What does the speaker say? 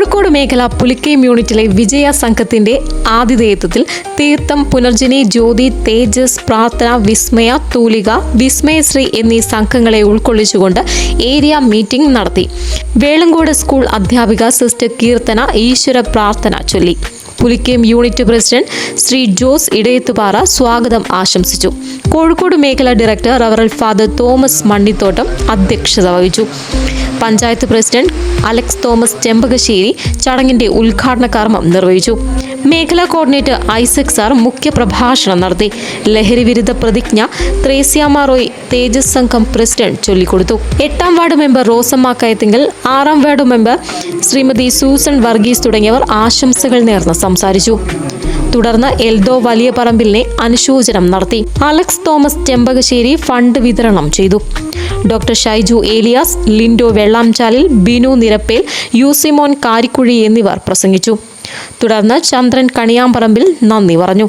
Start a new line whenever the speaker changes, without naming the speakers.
കോഴിക്കോട് മേഖല പുലിക്കയം യൂണിറ്റിലെ വിജയ സംഘത്തിന്റെ ആതിഥേയത്വത്തിൽ തീർത്ഥം, പുനർജനി, ജ്യോതി, തേജസ്, പ്രാർത്ഥന, വിസ്മയ, തൂലിക, വിസ്മയശ്രീ എന്നീ സംഘങ്ങളെ ഉൾക്കൊള്ളിച്ചുകൊണ്ട് ഏരിയ മീറ്റിംഗ് നടത്തി. വേളങ്കോട് സ്കൂൾ അധ്യാപിക സിസ്റ്റർ കീർത്തന ഈശ്വര പ്രാർത്ഥന ചൊല്ലി. Pulikkayam unit president Shri Jose Edayathupara സ്വാഗതം ആശംസിച്ചു. കോഴിക്കോട് മേഖല ഡയറക്ടർ റവറൽ ഫാദർ തോമസ് മണ്ണിത്തോട്ടം അധ്യക്ഷത വഹിച്ചു. Panchayat president Alex Thomas Chempakassery ചടങ്ങിന്റെ ഉദ്ഘാടന കർമ്മം നിർവഹിച്ചു. മേഖലാ കോർഡിനേറ്റർ ഐസക് സാർ മുഖ്യപ്രഭാഷണം നടത്തി. ലഹരി വിരുദ്ധ പ്രതിജ്ഞ ത്രേസ്യാമ റോയ് തേജസ് സംഘം പ്രസിഡന്റ് ചൊല്ലിക്കൊടുത്തു. 8ാം വാർഡ് മെമ്പർ റോസമ്മ കയത്തിങ്കൽ, 6ാം ward member Srimathi Susan Varghese തുടങ്ങിയവർ ആശംസകൾ നേർന്ന് സംസാരിച്ചു. തുടർന്ന് എൽദോ വലിയ പറമ്പിലിനെ അനുശോചനം നടത്തി. അലക്സ് തോമസ് ചെമ്പകശ്ശേരി ഫണ്ട് വിതരണം ചെയ്തു. ഡോക്ടർ ഷൈജു ഏലിയാസ്, ലിൻഡോ വെള്ളാംചാലിൽ, ബിനു നിരപ്പേൽ, യൂസിമോൻ കാരിക്കുഴി എന്നിവർ പ്രസംഗിച്ചു. തുടർന്ന് ചന്ദ്രൻ കണിയാമ്പറമ്പിൽ നന്ദി പറഞ്ഞു.